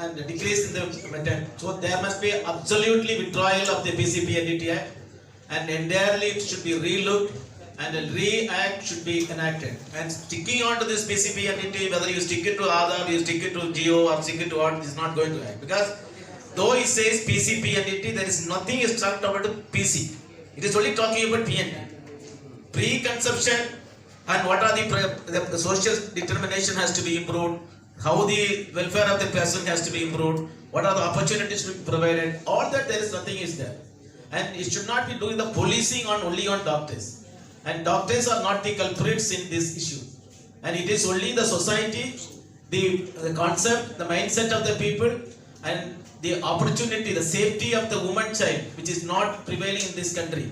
and a decrease in the method. So there must be absolutely withdrawal of the PCP and DT Act, and entirely it should be relooked, and a re-act should be enacted. And sticking on to this PCP and DT, whether you stick it to Aadhaar, you stick it to Geo, or stick it to what, is not going to act, because though it says PCP and DT, there is nothing is talked about PC. It is only talking about PND. Pre-conception and what are the social determination has to be improved, how the welfare of the person has to be improved, what are the opportunities to be provided, all that there is nothing is there. And it should not be doing the policing on only on doctors. And doctors are not the culprits in this issue. And it is only the society, the concept, the mindset of the people, and the opportunity, the safety of the woman child, which is not prevailing in this country.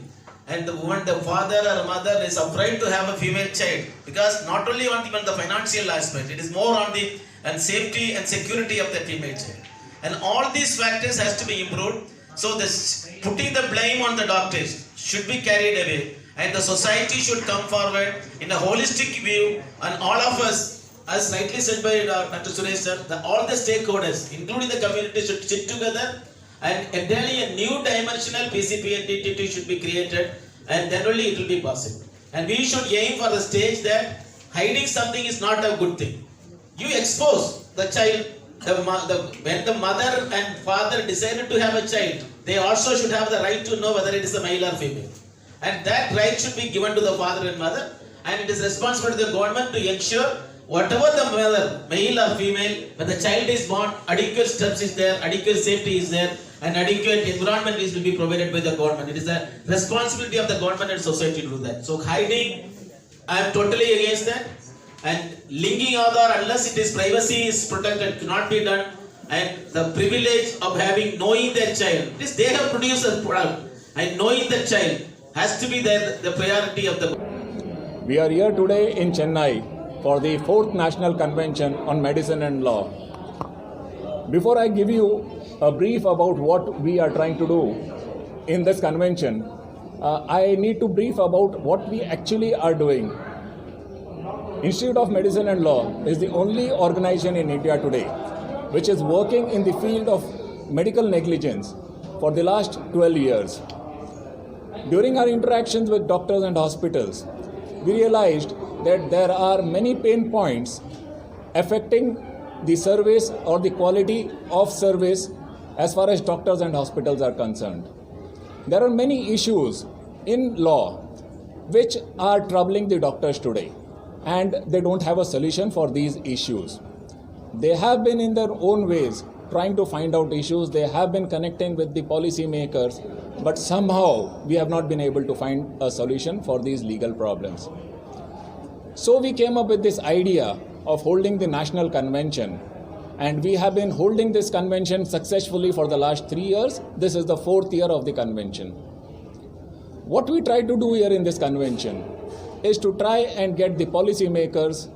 And the woman, the father or mother is afraid to have a female child, because not only on even the financial aspect, it is more on the safety and security of the female child. And all these factors has to be improved. So this putting the blame on the doctors should be carried away, and the society should come forward in a holistic view, and all of us, as rightly said by Dr. Suresh sir, all the stakeholders, including the community, should sit together, and entirely a new dimensional PCP and DTT should be created, and then only it will be possible. And we should aim for the stage that hiding something is not a good thing. You expose the child. When the mother and father decided to have a child, they also should have the right to know whether it is a male or female. And that right should be given to the father and mother, and it is responsible to the government to ensure whatever the mother, male or female, when the child is born, adequate steps is there, adequate safety is there, and adequate environment is to be provided by the government. It is the responsibility of the government and society to do that. So hiding, I am totally against that. And linking Aadhaar, unless it is privacy is protected, cannot be done. And the privilege of knowing their child, this they have produced a product, and knowing the child has to be the priority of the. We are here today in Chennai for the 4th National Convention on Medicine and Law. Before I give you a brief about what we are trying to do in this convention, I need to brief about what we actually are doing. Institute of Medicine and Law is the only organization in India today which is working in the field of medical negligence for the last 12 years. During our interactions with doctors and hospitals, we realized that there are many pain points affecting the service or the quality of service as far as doctors and hospitals are concerned. There are many issues in law which are troubling the doctors today, and they don't have a solution for these issues. They have been in their own ways trying to find out issues, they have been connecting with the policy makers, but somehow we have not been able to find a solution for these legal problems. So we came up with this idea of holding the national convention, and we have been holding this convention successfully for the last 3 years. This is the 4th year of the convention. What we try to do here in this convention is to try and get the policy makers,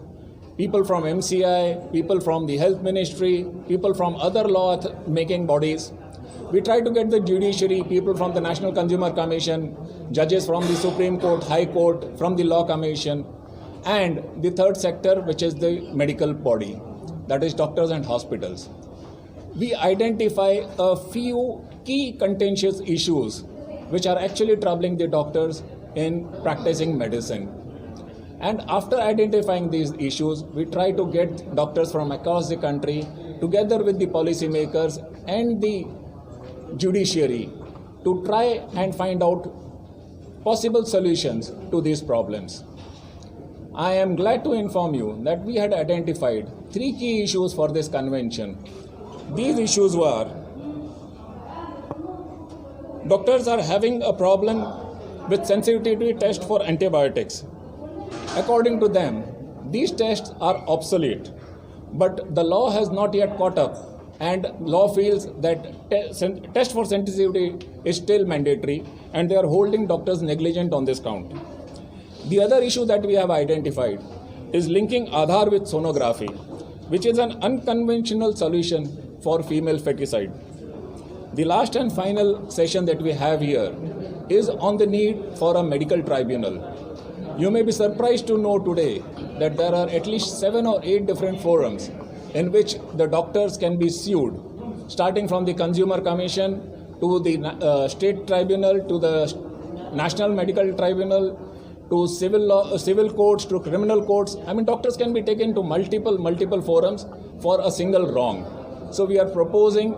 people from MCI, people from the health ministry, people from other law making bodies. We try to get the judiciary, people from the National Consumer Commission, judges from the Supreme Court, High Court, from the Law Commission, and the third sector, which is the medical body, that is doctors and hospitals. We identify a few key contentious issues which are actually troubling the doctors in practicing medicine. And after identifying these issues, we try to get doctors from across the country together with the policymakers and the judiciary to try and find out possible solutions to these problems. I am glad to inform you that we had identified 3 key issues for this convention. These issues were: doctors are having a problem with sensitivity test for antibiotics. According to them, these tests are obsolete, but the law has not yet caught up, and law feels that test for sensitivity is still mandatory, and they are holding doctors negligent on this count. The other issue that we have identified is linking Aadhaar with sonography, which is an unconventional solution for female feticide. The last and final session that we have here is on the need for a medical tribunal. You may be surprised to know today that there are at least 7 or 8 different forums in which the doctors can be sued, starting from the Consumer Commission to the State Tribunal to the National Medical Tribunal to civil courts to criminal courts. I mean, doctors can be taken to multiple forums for a single wrong. So we are proposing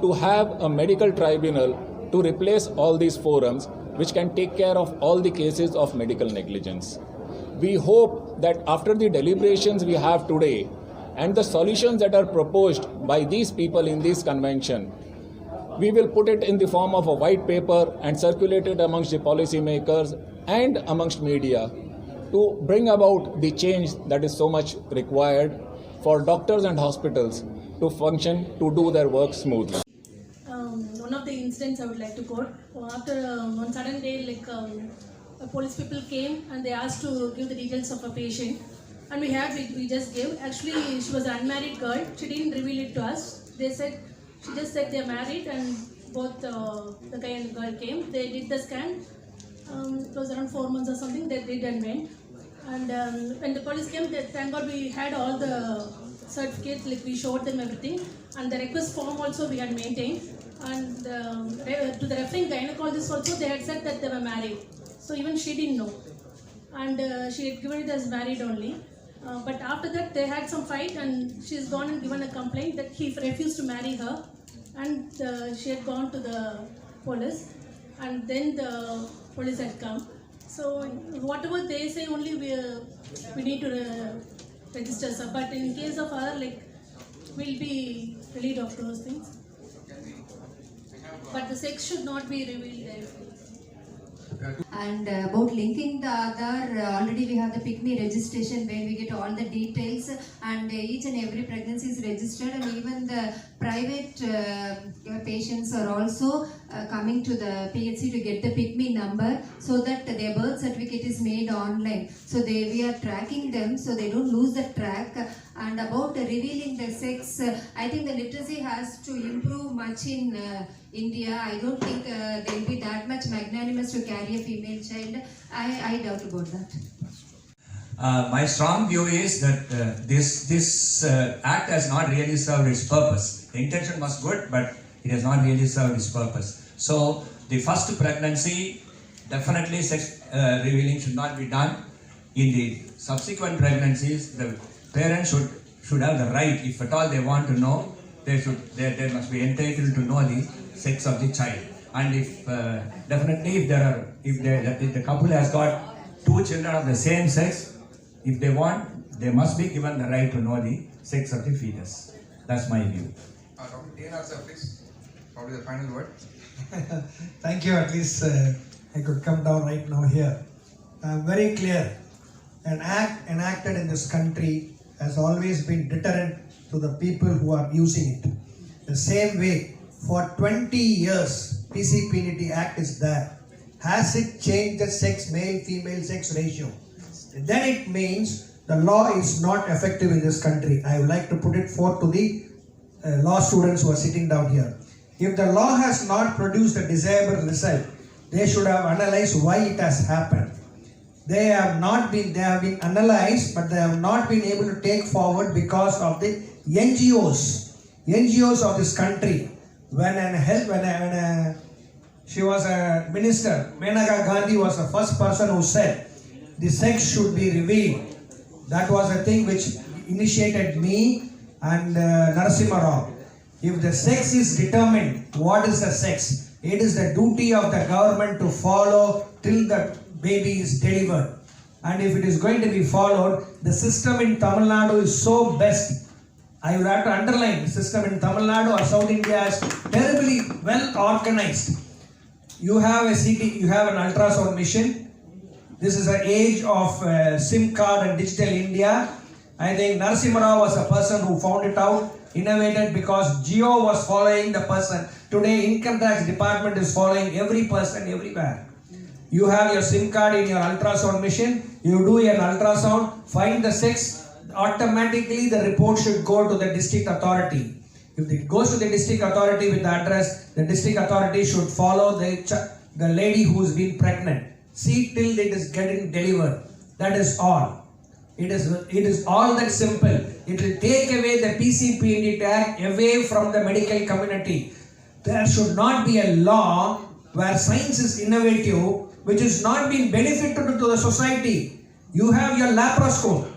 to have a medical tribunal to replace all these forums, which can take care of all the cases of medical negligence. We hope that after the deliberations we have today and the solutions that are proposed by these people in this convention, we will put it in the form of a white paper and circulate it amongst the policymakers and amongst media to bring about the change that is so much required for doctors and hospitals to function, to do their work smoothly. One of the incidents I would like to quote. After one sudden day, police people came and they asked to give the details of a patient, and we just gave. Actually, she was an unmarried girl. She didn't reveal it to us. She just said they're married, and both the guy and the girl came. They did the scan. It was around 4 months or something. They did and went. And when the police came, thank God we had all the certificates. We showed them everything, and the request form also we had maintained. And to the referring gynecologist also, they had said that they were married. So even she didn't know, and she had given it as married only. But after that, they had some fight, and she's gone and given a complaint that he refused to marry her, and she had gone to the police, and then the police had come. So whatever they say, only we need to register. Sir. But in case of other, we'll be relieved of those things. But the sex should not be revealed there. And about linking the other, already we have the PICMI registration where we get all the details, and each and every pregnancy is registered, and even the private patients are also coming to the PHC to get the PICMI number, so that their birth certificate is made online. So we are tracking them so they don't lose the track. And about revealing the sex, I think the literacy has to improve much in India. I don't think they will be that much magnanimous to carry a female child. I doubt about that. My strong view is that this act has not really served its purpose. The intention was good, but it has not really served its purpose. So the first pregnancy, definitely sex revealing should not be done. In the subsequent pregnancies, the parents should have the right, if at all they want to know, they must be entitled to know the sex of the child. And if definitely if the couple has got 2 children of the same sex, if they want, they must be given the right to know the sex of the fetus. That's my view. Dr. T.N.R. sir, please. Probably the final word. Thank you. At least I could come down right now here. Very clear. An act enacted in this country has always been deterrent to the people who are using it. The same way, for 20 years, PCPND Act is there. Has it changed the male-female sex ratio? Then it means the law is not effective in this country. I would like to put it forth to the law students who are sitting down here. If the law has not produced a desirable result, they should have analyzed why it has happened. They have been analyzed, but they have not been able to take forward because of the NGOs of this country. She was a minister, Maneka Gandhi was the first person who said the sex should be revealed. That was a thing which initiated me and Narasimha Rao. If the sex is determined, what is the sex? It is the duty of the government to follow till the baby is delivered. And if it is going to be followed, the system in Tamil Nadu is so best. I would have to underline, the system in Tamil Nadu or South India is terribly well organized. You have a CT, you have an ultrasound machine. This is the age of SIM card and digital India. I think Narasimha Rao was the person who found it out, innovated, because Geo was following the person. Today, Income Tax Department is following every person everywhere. You have your SIM card in your ultrasound machine, you do an ultrasound, find the sex, automatically the report should go to the district authority. If it goes to the district authority with the address, the district authority should follow the lady who's been pregnant. See till it is getting delivered. That is all. It is all that simple. It will take away the PCPND tag away from the medical community. There should not be a law where science is innovative, which is not being benefited to the society. You have your laparoscope.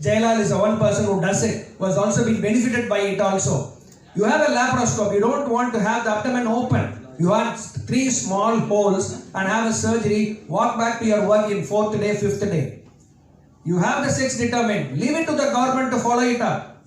Jailal is the one person who does it, who has also been benefited by it also. You have a laparoscope, you don't want to have the abdomen open. You have 3 small holes and have a surgery, walk back to your work in 4th day, 5th day. You have the sex determined. Leave it to the government to follow it up.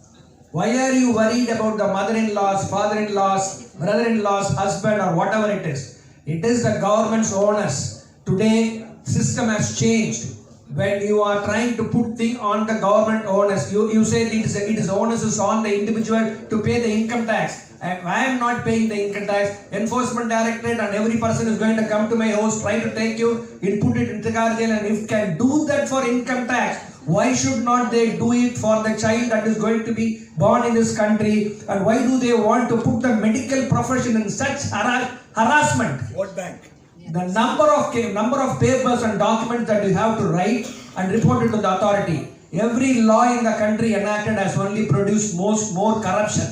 Why are you worried about the mother-in-laws, father-in-laws, brother-in-laws, husband or whatever it is? It is the government's onus. Today, system has changed. When you are trying to put things on the government onus, you say it is onus is on the individual to pay the income tax. I am not paying the income tax. Enforcement Directorate and every person is going to come to my house, try to take you, put it in Tigar jail, and if can do that for income tax, why should not they do it for the child that is going to be born in this country? And why do they want to put the medical profession in such harassment? Vote bank. The number of papers and documents that you have to write and report it to the authority. Every law in the country enacted has only produced more corruption.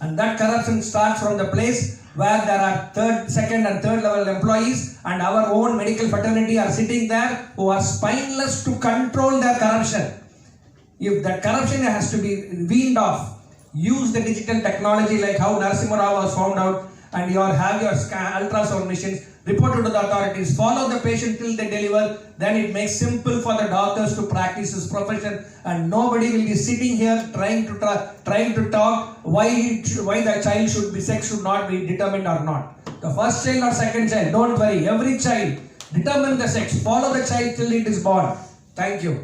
And that corruption starts from the place where there are second and third level employees, and our own medical fraternity are sitting there who are spineless to control their corruption. If that corruption has to be weaned off, use the digital technology like how Narasimha Rao was found out, and have your ultrasound machines, report it to the authorities, follow the patient till they deliver, then it makes simple for the doctors to practice this profession, and nobody will be sitting here trying to talk why the child sex should not be determined or not. The first child or second child, don't worry, every child, determine the sex, follow the child till it is born. Thank you.